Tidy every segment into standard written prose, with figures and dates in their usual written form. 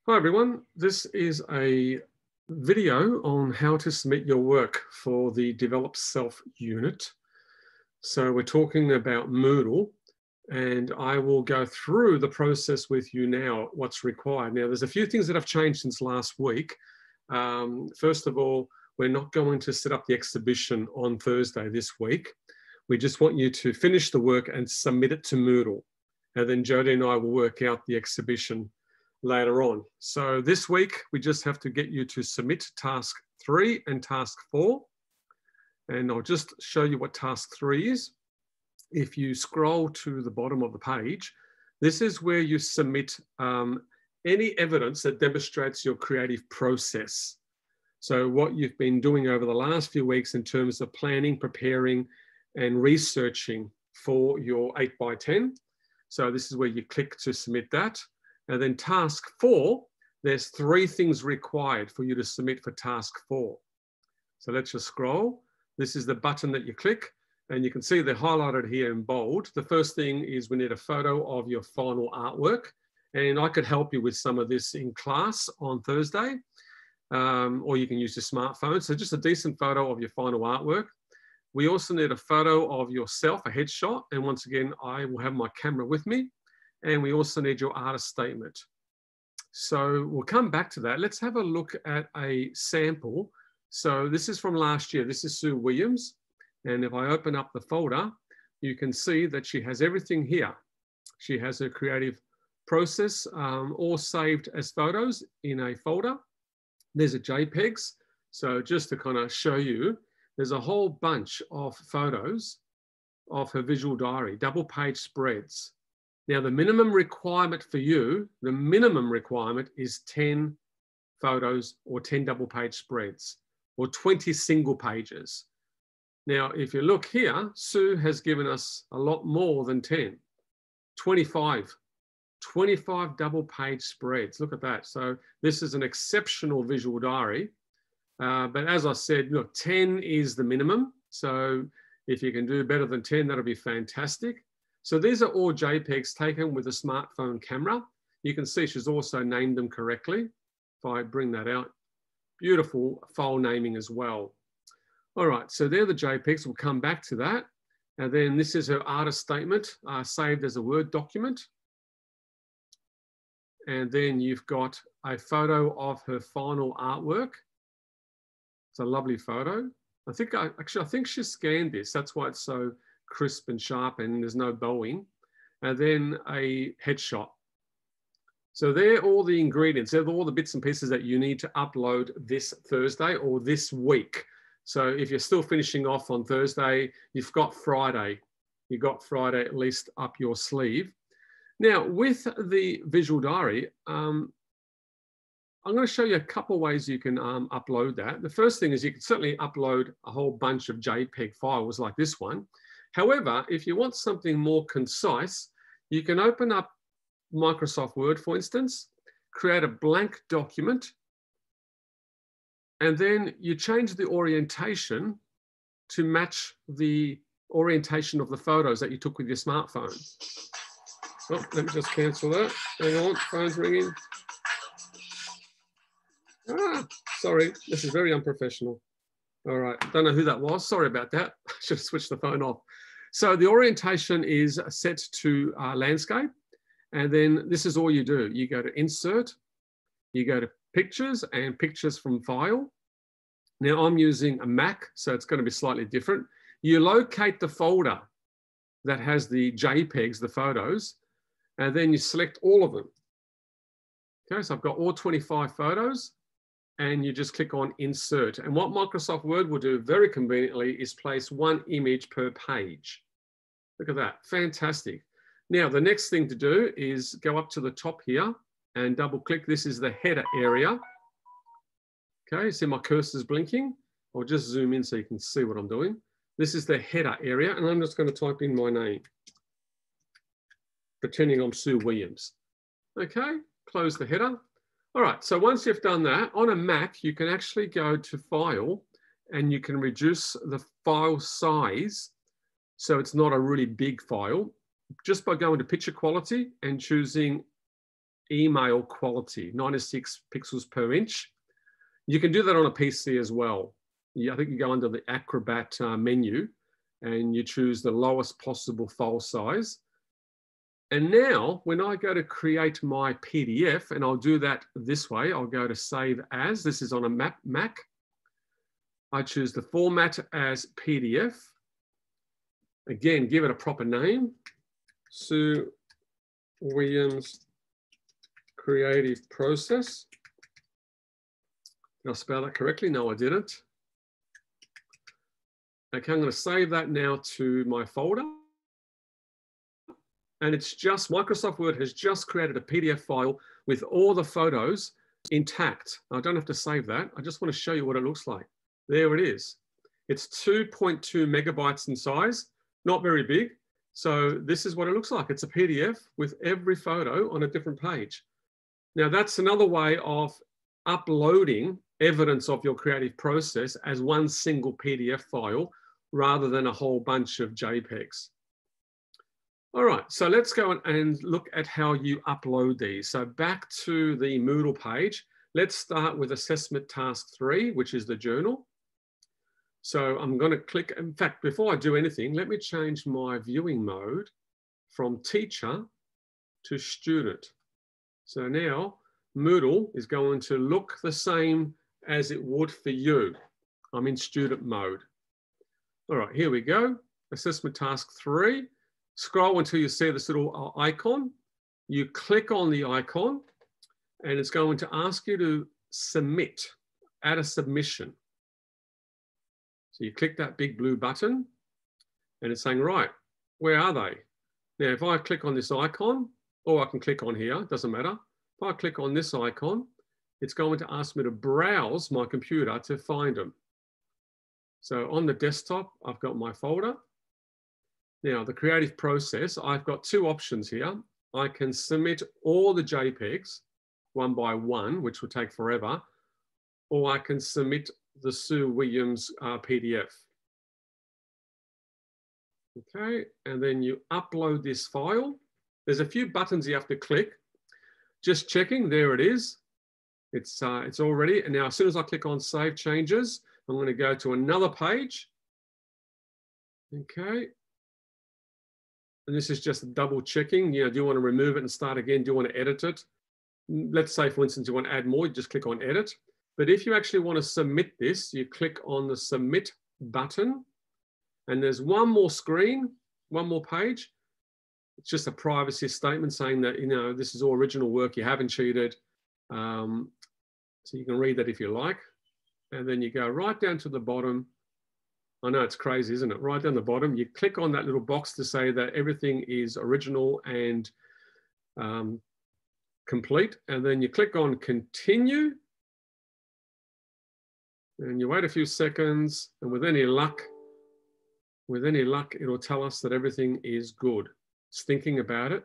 Hi everyone, this is a video on how to submit your work for the Develop Self unit. So we're talking about Moodle, and I will go through the process with you now, what's required. Now there's a few things that have changed since last week. First of all, we're not going to set up the exhibition on Thursday this week. We just want you to finish the work and submit it to Moodle. And then Jodie and I will work out the exhibition later on. So this week, we just have to get you to submit task 3 and task 4. And I'll just show you what task 3 is. If you scroll to the bottom of the page, this is where you submit any evidence that demonstrates your creative process. So what you've been doing over the last few weeks in terms of planning, preparing, and researching for your 8x10. So this is where you click to submit that. And then task 4, there's 3 things required for you to submit for task 4. So let's just scroll. This is the button that you click, and you can see they're highlighted here in bold. The first thing is we need a photo of your final artwork. And I could help you with some of this in class on Thursday, or you can use your smartphone. So just a decent photo of your final artwork. We also need a photo of yourself, a headshot. And once again, I will have my camera with me. And we also need your artist statement. So we'll come back to that. Let's have a look at a sample. So this is from last year. This is Sue Williams. And if I open up the folder, you can see that she has everything here. She has her creative process all saved as photos in a folder. There's a JPEGs. So just to kind of show you, there's a whole bunch of photos of her visual diary, double page spreads. Now, the minimum requirement for you, the minimum requirement is 10 photos or 10 double page spreads or 20 single pages. Now, if you look here, Sue has given us a lot more than 10, 25 double page spreads. Look at that. So this is an exceptional visual diary. But as I said, look, 10 is the minimum. So if you can do better than 10, that'll be fantastic. So these are all JPEGs taken with a smartphone camera. You can see she's also named them correctly. If I bring that out, beautiful file naming as well. All right, so they're the JPEGs. We'll come back to that. And then this is her artist statement saved as a Word document. And then you've got a photo of her final artwork. It's a lovely photo. I think she scanned this. That's why it's so crisp and sharp and there's no bowing. And then a headshot. So they're all the ingredients. They're all the bits and pieces that you need to upload this Thursday or this week. So if you're still finishing off on Thursday, you've got Friday. You've got Friday at least up your sleeve. Now with the visual diary, I'm going to show you a couple ways you can upload that. The first thing is you can certainly upload a whole bunch of JPEG files like this one. However, if you want something more concise, you can open up Microsoft Word, for instance, create a blank document, and then you change the orientation to match the orientation of the photos that you took with your smartphone. Oh, let me just cancel that. Hang on, phone's ringing. Sorry, this is very unprofessional. All right, don't know who that was. Sorry about that. I should have switched the phone off. So the orientation is set to landscape. And then this is all you do. You go to Insert, you go to Pictures and Pictures from File. Now I'm using a Mac, so it's going to be slightly different. You locate the folder that has the JPEGs, the photos, and then you select all of them. Okay, so I've got all 25 photos. And you just click on Insert. And what Microsoft Word will do very conveniently is place 1 image per page. Look at that, fantastic. Now, the next thing to do is go up to the top here and double click. This is the header area. Okay, see my cursor's blinking. I'll just zoom in so you can see what I'm doing. This is the header area, and I'm just going to type in my name, pretending I'm Sue Williams. Okay, close the header. All right, so once you've done that, on a Mac, you can actually go to File and you can reduce the file size so it's not a really big file just by going to Picture Quality and choosing email quality, 96 pixels per inch. You can do that on a PC as well. I think you go under the Acrobat menu and you choose the lowest possible file size. And now when I go to create my PDF, and I'll do that this way, I'll go to Save As. This is on a Mac. I choose the format as PDF. Again, give it a proper name. Sue Williams Creative Process. Did I spell that correctly? No, I didn't. Okay, I'm going to save that now to my folder. And it's just, Microsoft Word has just created a PDF file with all the photos intact. I don't have to save that. I just want to show you what it looks like. There it is. It's 2.2 megabytes in size, not very big. So this is what it looks like. It's a PDF with every photo on a different page. Now that's another way of uploading evidence of your creative process as one single PDF file rather than a whole bunch of JPEGs. All right, so let's go and look at how you upload these. So back to the Moodle page, let's start with assessment task 3, which is the journal. So I'm going to click, in fact, before I do anything, let me change my viewing mode from teacher to student. So now Moodle is going to look the same as it would for you. I'm in student mode. All right, here we go. Assessment task 3. Scroll until you see this little icon. You click on the icon and it's going to ask you to submit, add a submission. So you click that big blue button and it's saying, right, where are they? Now, if I click on this icon, or I can click on here, doesn't matter. If I click on this icon, it's going to ask me to browse my computer to find them. So on the desktop, I've got my folder. Now, the creative process, I've got two options here. I can submit all the JPEGs one by one, which will take forever, or I can submit the Sue Williams PDF. Okay, and then you upload this file. There's a few buttons you have to click. Just checking, there it is. It's all ready. And now as soon as I click on Save Changes, I'm going to go to another page. Okay. And this is just double checking. You know, do you want to remove it and start again? Do you want to edit it? Let's say, for instance, you want to add more, you just click on Edit. But if you actually want to submit this, you click on the Submit button. And there's one more screen, one more page. It's just a privacy statement saying that, you know, this is all original work, you haven't cheated. So you can read that if you like. And then you go right down to the bottom. I know it's crazy, isn't it? Right down the bottom, you click on that little box to say that everything is original and complete. And then you click on Continue. And you wait a few seconds, and with any luck, it'll tell us that everything is good. It's thinking about it.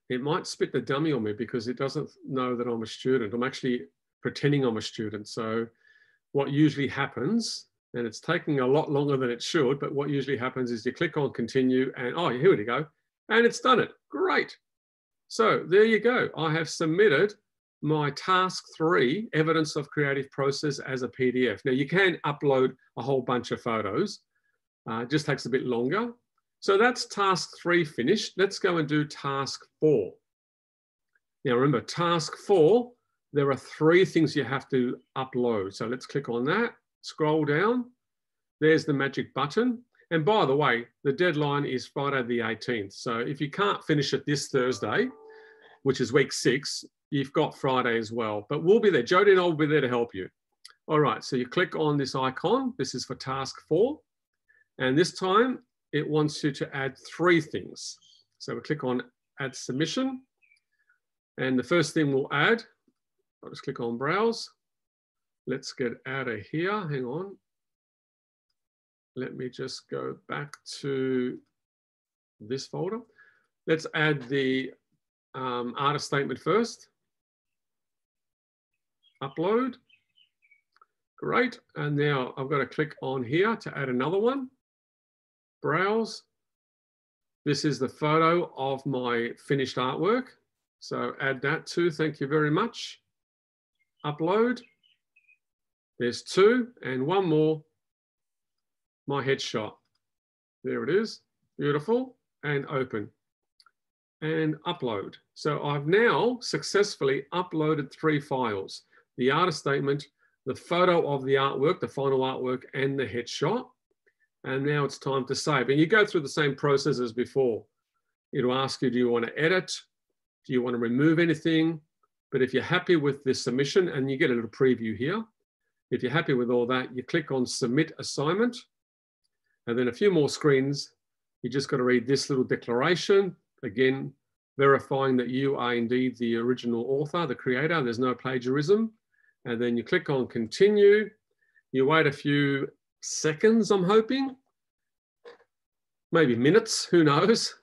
It might spit the dummy on me because it doesn't know that I'm a student. I'm actually pretending I'm a student. So what usually happens, and it's taking a lot longer than it should, but what usually happens is you click on Continue and, oh, here we go. And it's done it. Great. So there you go. I have submitted my task 3, evidence of creative process, as a PDF. Now you can upload a whole bunch of photos. It just takes a bit longer. So that's task 3 finished. Let's go and do task 4. Now remember, task 4, there are 3 things you have to upload. So let's click on that, scroll down. There's the magic button. And by the way, the deadline is Friday the 18th. So if you can't finish it this Thursday, which is week 6, you've got Friday as well. But we'll be there. Jodie and I will be there to help you. All right, so you click on this icon. This is for task 4. And this time, it wants you to add 3 things. So we click on Add Submission. And the first thing we'll add, I'll just click on Browse. Let's get out of here. Hang on. Let me just go back to this folder. Let's add the artist statement first. Upload. Great. And now I've got to click on here to add another one. Browse. This is the photo of my finished artwork. So add that too, thank you very much. Upload. There's 2 and 1 more, my headshot. There it is, beautiful, and open. And upload. So I've now successfully uploaded 3 files, the artist statement, the photo of the artwork, the final artwork, and the headshot. And now it's time to save. And you go through the same process as before. It'll ask you, do you want to edit? Do you want to remove anything? But if you're happy with this submission, and you get a little preview here, if you're happy with all that, you click on Submit Assignment, and then a few more screens. You just got to read this little declaration, again, verifying that you are indeed the original author, the creator, there's no plagiarism. And then you click on Continue. You wait a few seconds, I'm hoping, maybe minutes, who knows.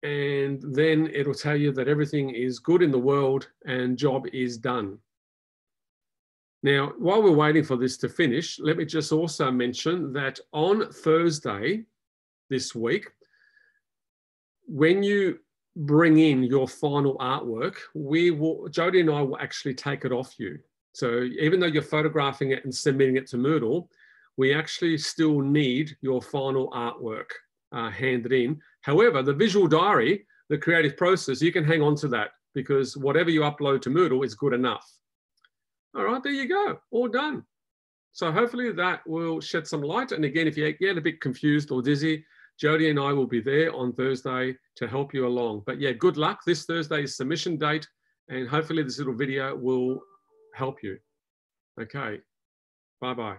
And then it'll tell you that everything is good in the world and job is done. Now, while we're waiting for this to finish, let me just also mention that on Thursday this week, when you bring in your final artwork, Jodie and I will actually take it off you. So even though you're photographing it and submitting it to Moodle, we actually still need your final artwork handed in. However, the visual diary, the creative process, you can hang on to that because whatever you upload to Moodle is good enough. All right, there you go, all done. So hopefully that will shed some light. And again, if you get a bit confused or dizzy, Jodie and I will be there on Thursday to help you along. But yeah, good luck. This Thursday is submission date, and hopefully this little video will help you. Okay, bye-bye.